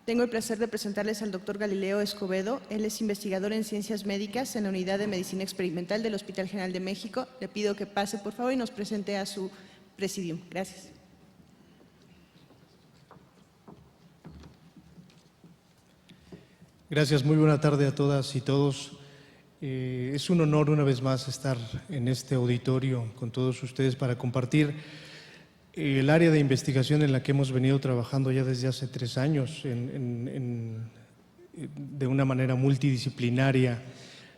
Tengo el placer de presentarles al doctor Galileo Escobedo. Él es investigador en Ciencias Médicas en la Unidad de Medicina Experimental del Hospital General de México. Le pido que pase, por favor, y nos presente a su presidium. Gracias. Gracias, muy buena tarde a todas y todos. Es un honor una vez más estar en este auditorio con todos ustedes para compartir el área de investigación en la que hemos venido trabajando ya desde hace 3 años de una manera multidisciplinaria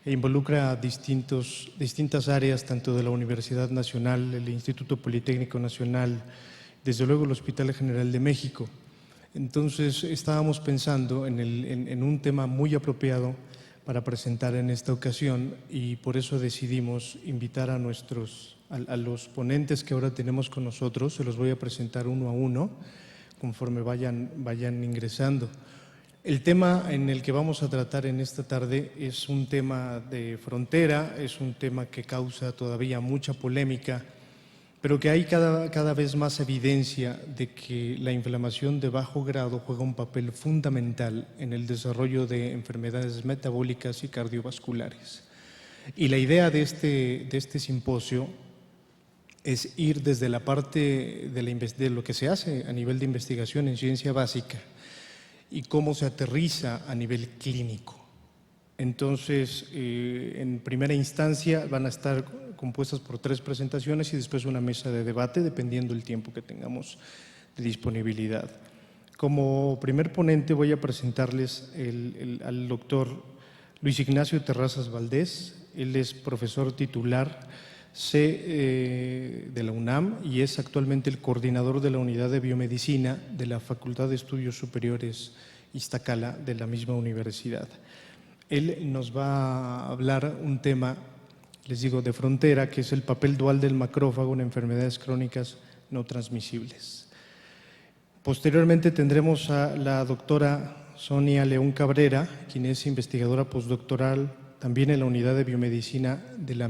e involucra distintas áreas, tanto de la Universidad Nacional, el Instituto Politécnico Nacional, desde luego el Hospital General de México. Entonces estábamos pensando en un tema muy apropiado para presentar en esta ocasión y por eso decidimos invitar a los ponentes que ahora tenemos con nosotros. Se los voy a presentar uno a uno conforme vayan ingresando. El tema en el que vamos a tratar en esta tarde es un tema de frontera, es un tema que causa todavía mucha polémica, pero que hay cada vez más evidencia de que la inflamación de bajo grado juega un papel fundamental en el desarrollo de enfermedades metabólicas y cardiovasculares. Y la idea de este simposio es ir desde la parte de lo que se hace a nivel de investigación en ciencia básica y cómo se aterriza a nivel clínico. Entonces, en primera instancia van a estar compuestas por 3 presentaciones y después una mesa de debate, dependiendo del tiempo que tengamos de disponibilidad. Como primer ponente voy a presentarles al doctor Luis Ignacio Terrazas Valdés. Él es profesor titular de la UNAM y es actualmente el coordinador de la Unidad de Biomedicina de la Facultad de Estudios Superiores Iztacala de la misma universidad. Él nos va a hablar un tema, les digo, de frontera, que es el papel dual del macrófago en enfermedades crónicas no transmisibles. Posteriormente tendremos a la doctora Sonia León Cabrera, quien es investigadora postdoctoral también en la Unidad de Biomedicina de la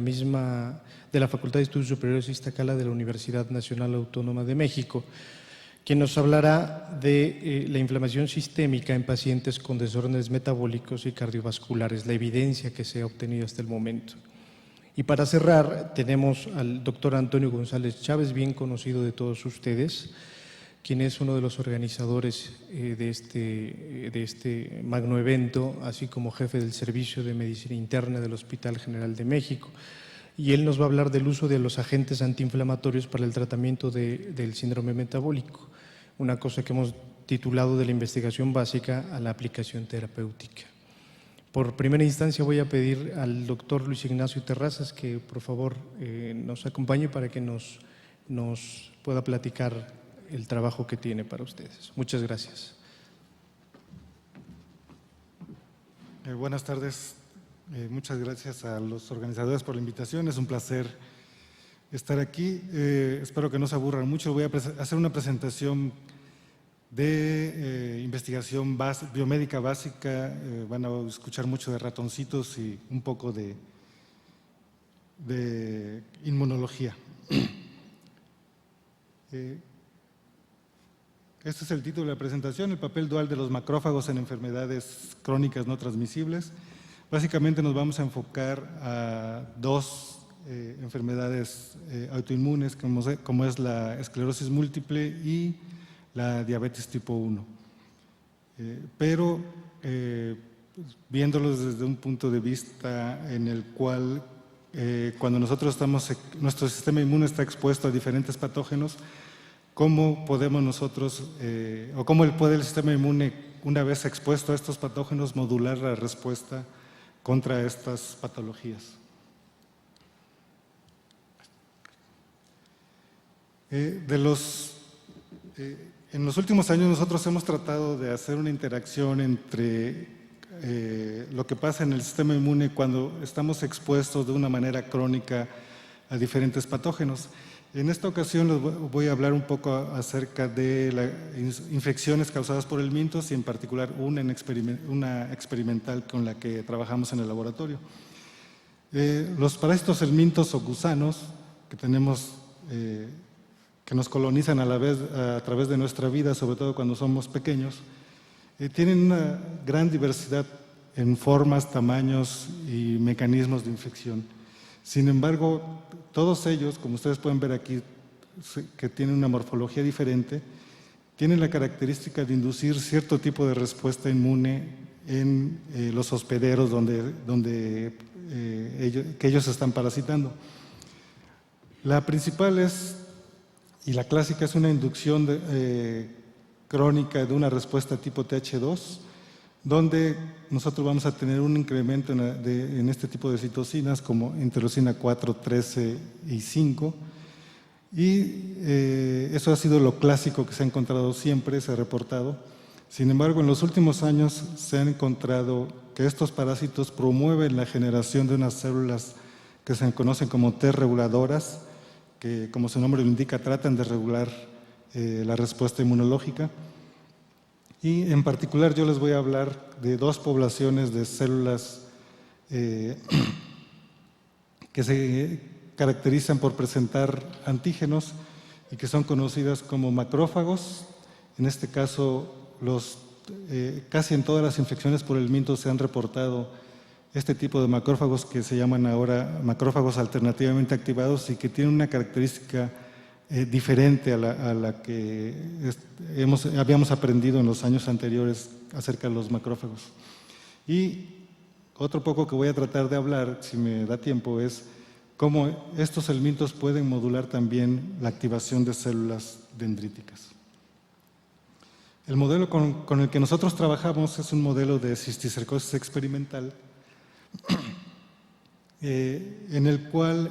Facultad de Estudios Superiores Iztacala de la Universidad Nacional Autónoma de México, quien nos hablará de la inflamación sistémica en pacientes con desórdenes metabólicos y cardiovasculares, la evidencia que se ha obtenido hasta el momento. Y para cerrar tenemos al doctor Antonio González Chávez, bien conocido de todos ustedes, quien es uno de los organizadores de este magno evento, así como jefe del Servicio de Medicina Interna del Hospital General de México. Y él nos va a hablar del uso de los agentes antiinflamatorios para el tratamiento del síndrome metabólico, una cosa que hemos titulado de la investigación básica a la aplicación terapéutica. Por primera instancia voy a pedir al doctor Luis Ignacio Terrazas que por favor nos acompañe para que nos pueda platicar el trabajo que tiene para ustedes. Muchas gracias. Buenas tardes. Muchas gracias a los organizadores por la invitación. Es un placer estar aquí. Espero que no se aburran mucho. Voy a hacer una presentación de investigación biomédica básica. Van a escuchar mucho de ratoncitos y un poco de inmunología. Este es el título de la presentación: el papel dual de los macrófagos en enfermedades crónicas no transmisibles. Básicamente nos vamos a enfocar a 2 enfermedades autoinmunes, como es la esclerosis múltiple y la diabetes tipo 1. Pero viéndolos desde un punto de vista en el cual cuando nuestro sistema inmune está expuesto a diferentes patógenos, ¿cómo podemos nosotros, o cómo puede el sistema inmune, una vez expuesto a estos patógenos, modular la respuesta contra estas patologías? En los últimos años nosotros hemos tratado de hacer una interacción entre lo que pasa en el sistema inmune cuando estamos expuestos de una manera crónica a diferentes patógenos. En esta ocasión les voy a hablar un poco acerca de las infecciones causadas por el mintos y en particular una experimental con la que trabajamos en el laboratorio. Los parásitos helmintos o gusanos que tenemos, que nos colonizan a través de nuestra vida, sobre todo cuando somos pequeños, tienen una gran diversidad en formas, tamaños y mecanismos de infección. Sin embargo, todos ellos, como ustedes pueden ver aquí, que tienen una morfología diferente, tienen la característica de inducir cierto tipo de respuesta inmune en los hospederos que ellos están parasitando. La principal y la clásica es una inducción crónica de una respuesta tipo Th2, donde nosotros vamos a tener un incremento en este tipo de citocinas como interleucina 4, 13 y 5, y eso ha sido lo clásico que se ha encontrado siempre, se ha reportado. Sin embargo, en los últimos años se han encontrado que estos parásitos promueven la generación de unas células que se conocen como T reguladoras, que como su nombre lo indica, tratan de regular la respuesta inmunológica. Y en particular yo les voy a hablar de dos poblaciones de células que se caracterizan por presentar antígenos y que son conocidas como macrófagos. En este caso, casi en todas las infecciones por el minto se han reportado este tipo de macrófagos que se llaman ahora macrófagos alternativamente activados y que tienen una característica diferente a la que habíamos aprendido en los años anteriores acerca de los macrófagos. Y otro poco que voy a tratar de hablar, si me da tiempo, es cómo estos helmintos pueden modular también la activación de células dendríticas. El modelo con el que nosotros trabajamos es un modelo de cisticercosis experimental en el cual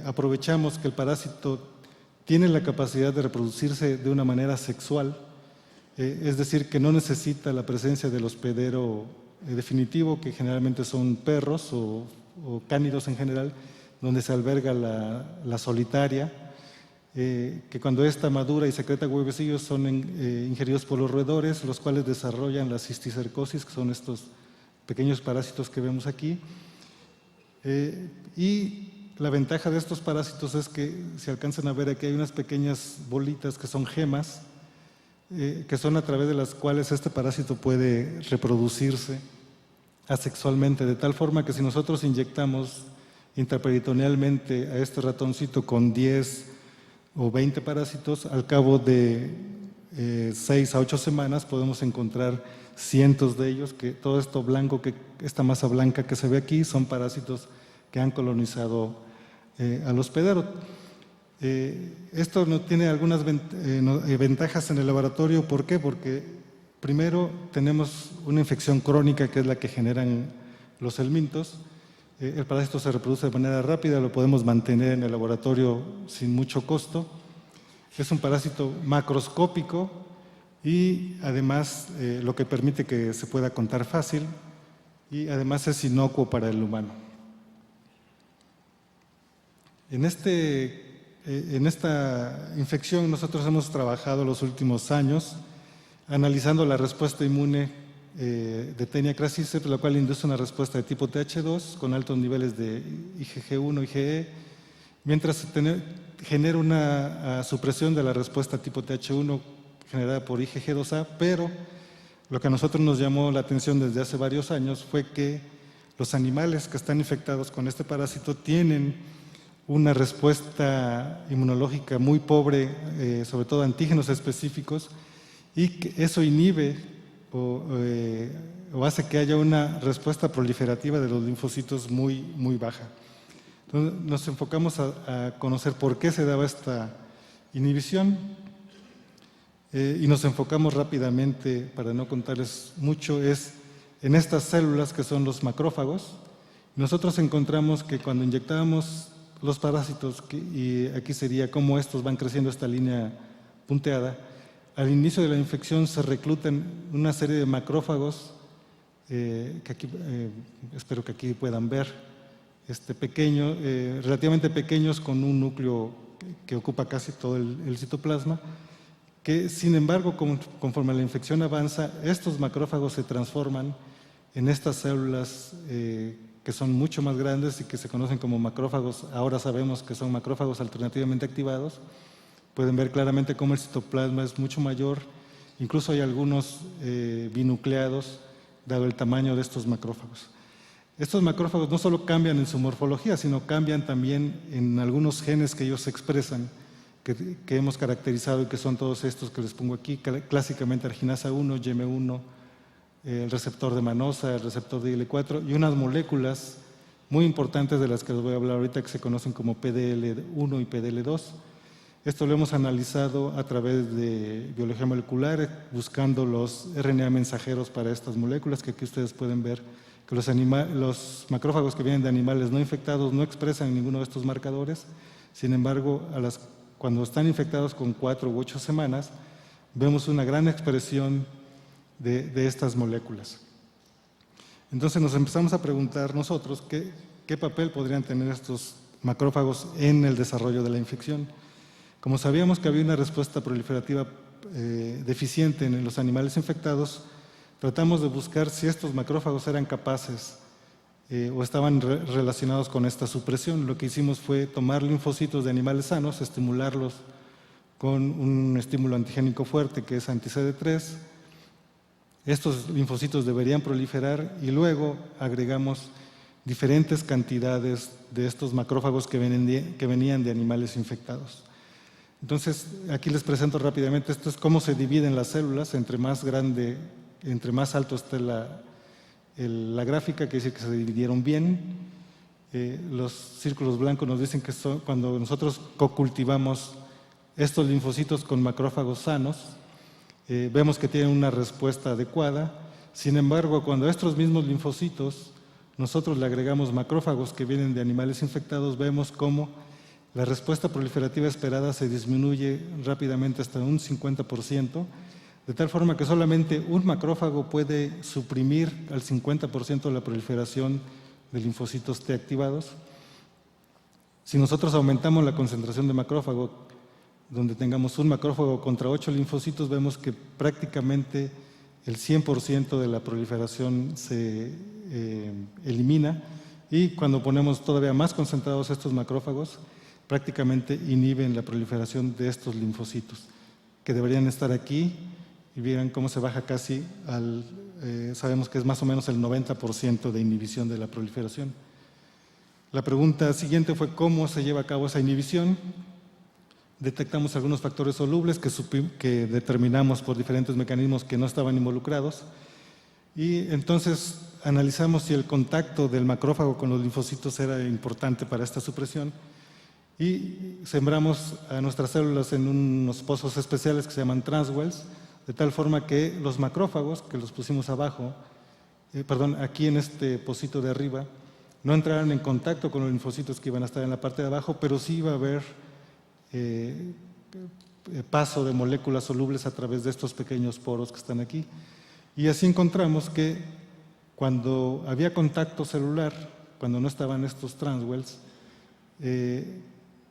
aprovechamos que el parásito tiene la capacidad de reproducirse de una manera sexual, es decir, que no necesita la presencia del hospedero definitivo, que generalmente son perros o cánidos en general, donde se alberga la solitaria, que cuando ésta madura y secreta huevecillos son ingeridos por los roedores, los cuales desarrollan la cisticercosis, que son estos pequeños parásitos que vemos aquí. Y la ventaja de estos parásitos es que, si alcanzan a ver aquí, hay unas pequeñas bolitas que son gemas, que son a través de las cuales este parásito puede reproducirse asexualmente, de tal forma que si nosotros inyectamos intraperitonealmente a este ratoncito con 10 o 20 parásitos, al cabo de 6 a 8 semanas podemos encontrar cientos de ellos, que todo esto blanco, esta masa blanca que se ve aquí, son parásitos que han colonizado al hospedero. Esto no tiene algunas ventajas en el laboratorio. ¿Por qué? Porque primero tenemos una infección crónica, que es la que generan los helmintos. El parásito se reproduce de manera rápida, lo podemos mantener en el laboratorio sin mucho costo. Es un parásito macroscópico y además lo que permite que se pueda contar fácil, y además es inocuo para el humano. En esta infección nosotros hemos trabajado los últimos años analizando la respuesta inmune de Taenia crassiceps, la cual induce una respuesta de tipo Th2 con altos niveles de IgG1 y IgE, mientras se genera una supresión de la respuesta tipo Th1 generada por IgG2A, pero lo que a nosotros nos llamó la atención desde hace varios años fue que los animales que están infectados con este parásito tienen una respuesta inmunológica muy pobre, sobre todo antígenos específicos, y que eso inhibe o hace que haya una respuesta proliferativa de los linfocitos muy baja. Entonces nos enfocamos a conocer por qué se daba esta inhibición y nos enfocamos rápidamente, para no contarles mucho, en estas células que son los macrófagos. Nosotros encontramos que cuando inyectábamos los parásitos, y aquí sería cómo estos van creciendo esta línea punteada, al inicio de la infección se reclutan una serie de macrófagos, que aquí, espero que aquí puedan ver, relativamente pequeños, con un núcleo que ocupa casi todo el citoplasma, que sin embargo, conforme la infección avanza, estos macrófagos se transforman en estas células que son mucho más grandes y que se conocen como macrófagos. Ahora sabemos que son macrófagos alternativamente activados. Pueden ver claramente cómo el citoplasma es mucho mayor incluso hay algunos binucleados, dado el tamaño de estos macrófagos. Estos macrófagos no solo cambian en su morfología, sino cambian también en algunos genes que ellos expresan, que hemos caracterizado y que son todos estos que les pongo aquí, clásicamente arginasa 1, YM1, el receptor de manosa, el receptor de IL4 y unas moléculas muy importantes de las que les voy a hablar ahorita que se conocen como PDL1 y PDL2. Esto lo hemos analizado a través de biología molecular, buscando los RNA mensajeros para estas moléculas, que aquí ustedes pueden ver que los macrófagos que vienen de animales no infectados no expresan ninguno de estos marcadores. Sin embargo, cuando están infectados con 4 u 8 semanas, vemos una gran expresión de estas moléculas. Entonces nos empezamos a preguntar nosotros qué papel podrían tener estos macrófagos en el desarrollo de la infección. Como sabíamos que había una respuesta proliferativa deficiente en los animales infectados, tratamos de buscar si estos macrófagos eran capaces o estaban relacionados con esta supresión. Lo que hicimos fue tomar linfocitos de animales sanos, estimularlos con un estímulo antigénico fuerte que es anti-CD3. Estos linfocitos deberían proliferar y luego agregamos diferentes cantidades de estos macrófagos que venían de animales infectados. Entonces, aquí les presento rápidamente, esto es cómo se dividen las células, entre más alto esté la gráfica, que dice que se dividieron bien. Los círculos blancos nos dicen que cuando nosotros cocultivamos estos linfocitos con macrófagos sanos, vemos que tienen una respuesta adecuada. Sin embargo, cuando a estos mismos linfocitos nosotros le agregamos macrófagos que vienen de animales infectados, vemos cómo la respuesta proliferativa esperada se disminuye rápidamente hasta un 50%, de tal forma que solamente un macrófago puede suprimir al 50% de la proliferación de linfocitos T activados. Si nosotros aumentamos la concentración de macrófago, donde tengamos un macrófago contra 8 linfocitos, vemos que prácticamente el 100% de la proliferación se elimina, y cuando ponemos todavía más concentrados estos macrófagos, prácticamente inhiben la proliferación de estos linfocitos, que deberían estar aquí, y vean cómo se baja casi sabemos que es más o menos el 90% de inhibición de la proliferación. La pregunta siguiente fue cómo se lleva a cabo esa inhibición. Detectamos algunos factores solubles que determinamos por diferentes mecanismos que no estaban involucrados, y entonces analizamos si el contacto del macrófago con los linfocitos era importante para esta supresión, y sembramos a nuestras células en unos pozos especiales que se llaman transwells, de tal forma que los macrófagos, que los pusimos aquí en este pocito de arriba, no entraran en contacto con los linfocitos que iban a estar en la parte de abajo, pero sí iba a haber paso de moléculas solubles a través de estos pequeños poros que están aquí. Y así encontramos que cuando había contacto celular, cuando no estaban estos transwells,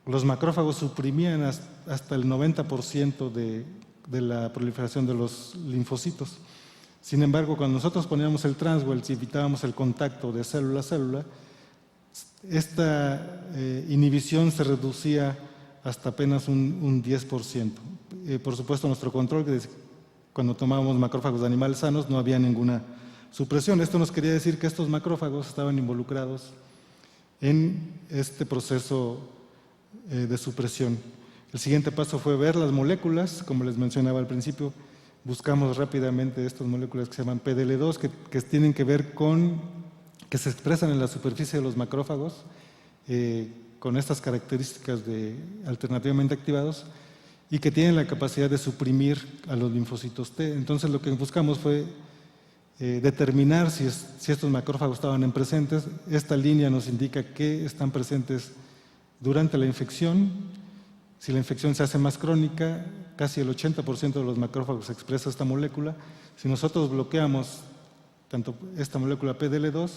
los macrófagos suprimían hasta el 90% de la proliferación de los linfocitos. Sin embargo, cuando nosotros poníamos el transwell y evitábamos el contacto de célula a célula, esta inhibición se reducía hasta apenas un 10%. Por supuesto, nuestro control, que cuando tomábamos macrófagos de animales sanos, no había ninguna supresión. Esto nos quería decir que estos macrófagos estaban involucrados en este proceso de supresión. El siguiente paso fue ver las moléculas, como les mencionaba al principio. Buscamos rápidamente estas moléculas que se llaman PDL2, que tienen que ver con que se expresan en la superficie de los macrófagos con estas características alternativamente activados, y que tienen la capacidad de suprimir a los linfocitos T. Entonces lo que buscamos fue determinar si estos macrófagos estaban presentes. Esta línea nos indica que están presentes durante la infección. Si la infección se hace más crónica, casi el 80% de los macrófagos expresa esta molécula. Si nosotros bloqueamos tanto esta molécula PDL2,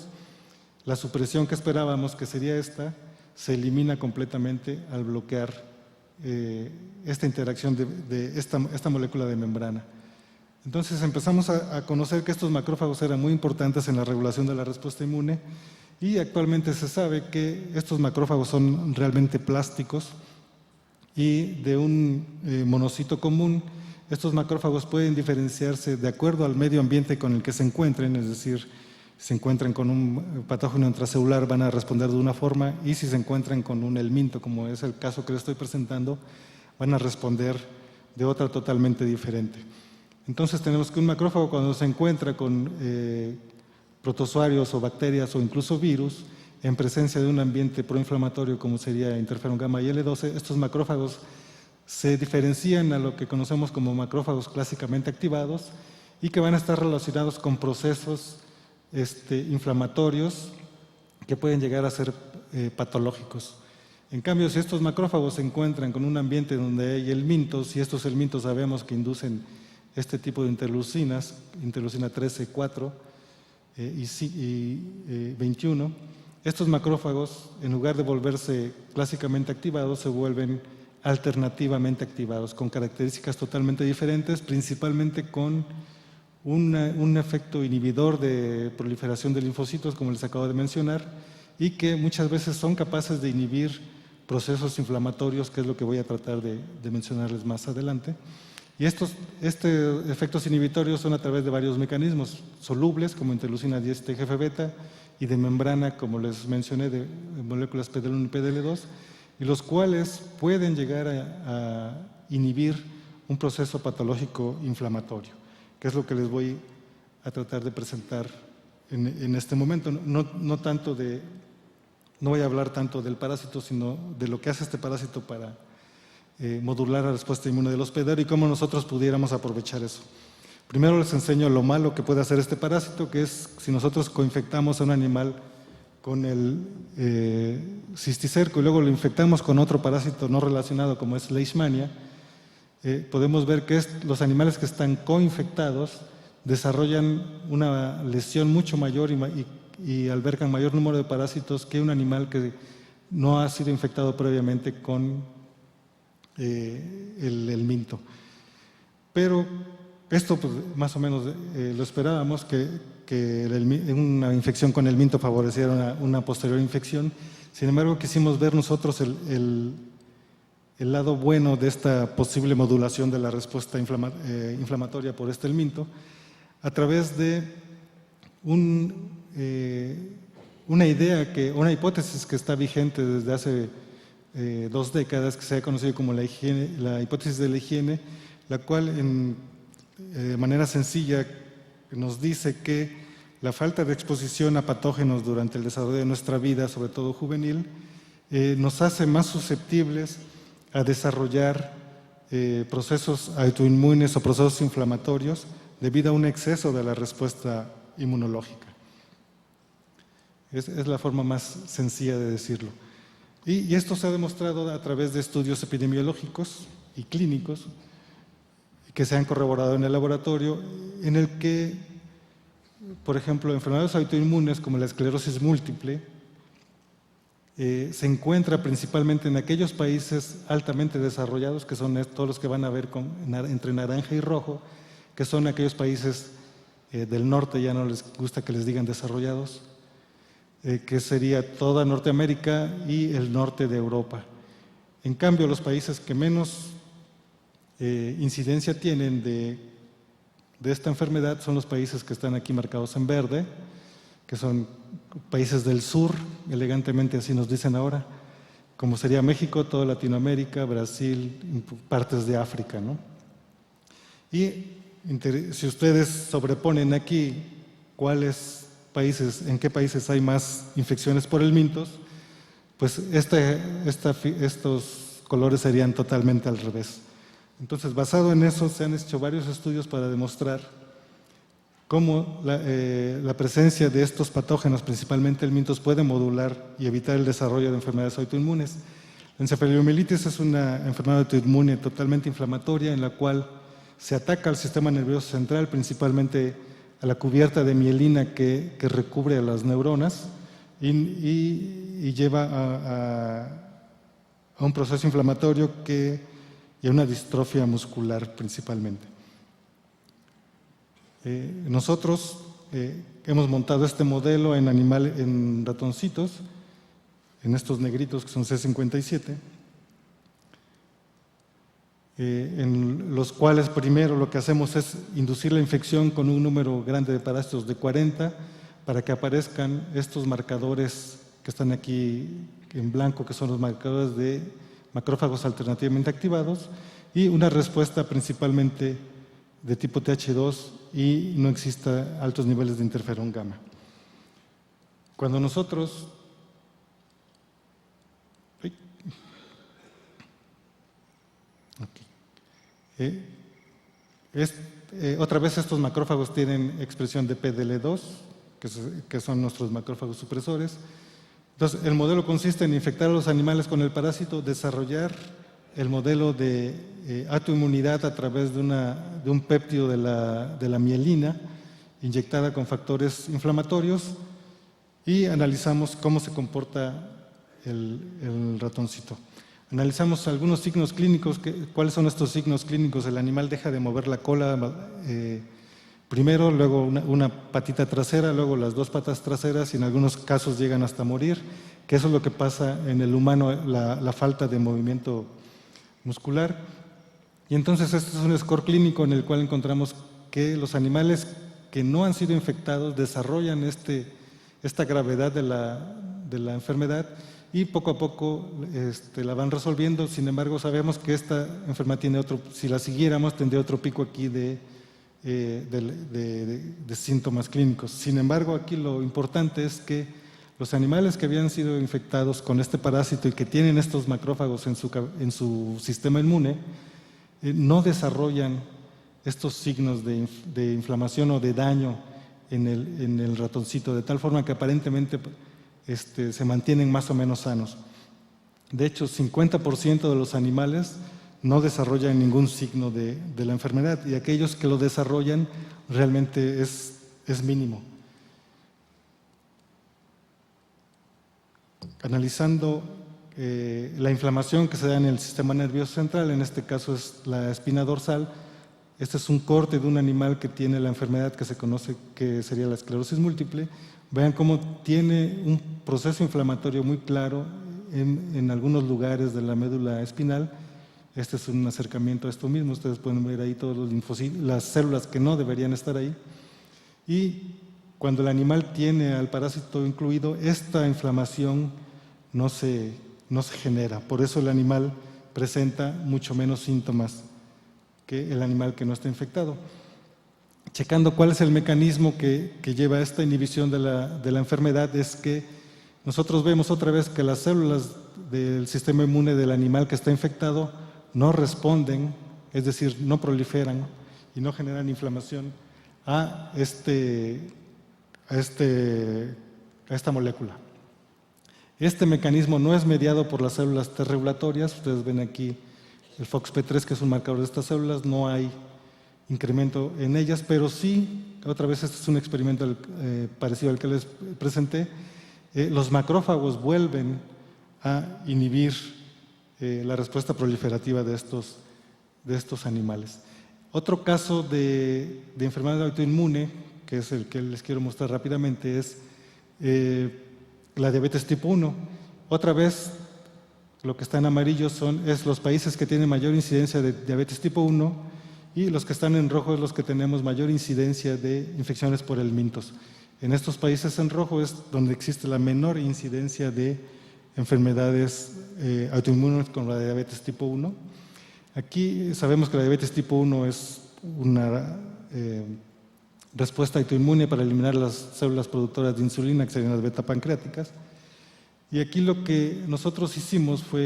la supresión que esperábamos, que sería esta, se elimina completamente al bloquear esta interacción de esta molécula de membrana. Entonces empezamos a conocer que estos macrófagos eran muy importantes en la regulación de la respuesta inmune, y actualmente se sabe que estos macrófagos son realmente plásticos, y de un monocito común estos macrófagos pueden diferenciarse de acuerdo al medio ambiente con el que se encuentren, es decir, si se encuentran con un patógeno intracelular van a responder de una forma, y si se encuentran con un helminto, como es el caso que les estoy presentando, van a responder de otra totalmente diferente. Entonces tenemos que un macrófago, cuando se encuentra con protozoarios o bacterias o incluso virus, en presencia de un ambiente proinflamatorio como sería interferón gamma y L12, estos macrófagos se diferencian a lo que conocemos como macrófagos clásicamente activados y que van a estar relacionados con procesos inflamatorios que pueden llegar a ser patológicos. En cambio, si estos macrófagos se encuentran con un ambiente donde hay helmintos, y estos helmintos sabemos que inducen este tipo de interleucinas, interleucina 13, 4 y 21, estos macrófagos, en lugar de volverse clásicamente activados, se vuelven alternativamente activados, con características totalmente diferentes, principalmente con un efecto inhibidor de proliferación de linfocitos, como les acabo de mencionar, y que muchas veces son capaces de inhibir procesos inflamatorios, que es lo que voy a tratar de mencionarles más adelante. Y estos efectos inhibitorios son a través de varios mecanismos solubles, como interleucina 10 TGF-beta, y de membrana, como les mencioné, de moléculas PDL1 y PDL2, y los cuales pueden llegar a inhibir un proceso patológico inflamatorio, que es lo que les voy a tratar de presentar en este momento. No voy a hablar tanto del parásito, sino de lo que hace este parásito para modular la respuesta inmune del hospedero y cómo nosotros pudiéramos aprovechar eso. Primero les enseño lo malo que puede hacer este parásito, que es si nosotros coinfectamos a un animal con el cisticerco y luego lo infectamos con otro parásito no relacionado como es Leishmania, podemos ver que los animales que están coinfectados desarrollan una lesión mucho mayor y albergan mayor número de parásitos que un animal que no ha sido infectado previamente con el helminto. Pero esto pues, más o menos lo esperábamos, que una infección con helminto favoreciera una posterior infección. Sin embargo, quisimos ver nosotros el lado bueno de esta posible modulación de la respuesta inflamatoria por este helminto a través de una hipótesis que está vigente desde hace 2 décadas, que se ha conocido como la hipótesis de la higiene, la cual de manera sencilla nos dice que la falta de exposición a patógenos durante el desarrollo de nuestra vida, sobre todo juvenil, nos hace más susceptibles a desarrollar procesos autoinmunes o procesos inflamatorios debido a un exceso de la respuesta inmunológica. Es la forma más sencilla de decirlo. Y esto se ha demostrado a través de estudios epidemiológicos y clínicos que se han corroborado en el laboratorio, en el que, por ejemplo, enfermedades autoinmunes como la esclerosis múltiple se encuentra principalmente en aquellos países altamente desarrollados, que son todos los que van a ver entre naranja y rojo, que son aquellos países del norte, ya no les gusta que les digan desarrollados, que sería toda Norteamérica y el norte de Europa. En cambio, los países que menos incidencia tienen de esta enfermedad son los países que están aquí marcados en verde, que son países del sur, elegantemente así nos dicen ahora, como sería México, toda Latinoamérica, Brasil, partes de África, ¿no? Y si ustedes sobreponen aquí en qué países hay más infecciones por helmintos, pues estos colores serían totalmente al revés. Entonces, basado en eso, se han hecho varios estudios para demostrar cómo la presencia de estos patógenos, principalmente helmintos, puede modular y evitar el desarrollo de enfermedades autoinmunes. La encefalomielitis es una enfermedad autoinmune totalmente inflamatoria en la cual se ataca al sistema nervioso central, principalmente a la cubierta de mielina que recubre a las neuronas y lleva a un proceso inflamatorio y a una distrofia muscular principalmente. Nosotros hemos montado este modelo en ratoncitos, en estos negritos que son C57, en los cuales primero lo que hacemos es inducir la infección con un número grande de parásitos de 40 para que aparezcan estos marcadores que están aquí en blanco, que son los marcadores de macrófagos alternativamente activados, y una respuesta principalmente de tipo Th2 y no exista altos niveles de interferón gamma. Cuando nosotros otra vez estos macrófagos tienen expresión de PDL2, que son nuestros macrófagos supresores. Entonces, el modelo consiste en infectar a los animales con el parásito, desarrollar el modelo de autoinmunidad a través de un péptido de la mielina inyectada con factores inflamatorios y analizamos cómo se comporta el ratoncito. Analizamos algunos signos clínicos. ¿Cuáles son estos signos clínicos? El animal deja de mover la cola primero, luego una patita trasera, luego las dos patas traseras y en algunos casos llegan hasta morir, que eso es lo que pasa en el humano, la falta de movimiento muscular. Y entonces este es un score clínico en el cual encontramos que los animales que no han sido infectados desarrollan esta gravedad de la enfermedad y poco a poco la van resolviendo. Sin embargo, sabemos que esta enfermedad tiene si la siguiéramos, tendría otro pico aquí de síntomas clínicos. Sin embargo, aquí lo importante es que los animales que habían sido infectados con este parásito y que tienen estos macrófagos en su sistema inmune, no desarrollan estos signos de inflamación o de daño en el ratoncito, de tal forma que aparentemente se mantienen más o menos sanos. De hecho, 50% de los animales no desarrollan ningún signo de la enfermedad y aquellos que lo desarrollan realmente es mínimo. Analizando la inflamación que se da en el sistema nervioso central, en este caso es la espina dorsal. Este es un corte de un animal que tiene la enfermedad que se conoce que sería la esclerosis múltiple. Vean cómo tiene un proceso inflamatorio muy claro en algunos lugares de la médula espinal. Este es un acercamiento a esto mismo. Ustedes pueden ver ahí todos los linfocitos, las células que no deberían estar ahí. Y cuando el animal tiene al parásito incluido, esta inflamación no se genera. Por eso el animal presenta mucho menos síntomas que el animal que no está infectado. Checando cuál es el mecanismo que lleva a esta inhibición de la enfermedad, es que nosotros vemos otra vez que las células del sistema inmune del animal que está infectado no responden, es decir, no proliferan y no generan inflamación a esta molécula. Este mecanismo no es mediado por las células T regulatorias. Ustedes ven aquí el FOXP3, que es un marcador de estas células, no hay incremento en ellas, pero sí, otra vez este es un experimento parecido al que les presenté, los macrófagos vuelven a inhibir la respuesta proliferativa de estos animales. Otro caso de enfermedad autoinmune, que es el que les quiero mostrar rápidamente, es la diabetes tipo 1. Otra vez, lo que está en amarillo es los países que tienen mayor incidencia de diabetes tipo 1 y los que están en rojo es los que tenemos mayor incidencia de infecciones por helmintos. En estos países en rojo es donde existe la menor incidencia de enfermedades autoinmunes con la diabetes tipo 1. Aquí sabemos que la diabetes tipo 1 es una respuesta autoinmune para eliminar las células productoras de insulina, que serían las beta pancreáticas. Y aquí lo que nosotros hicimos fue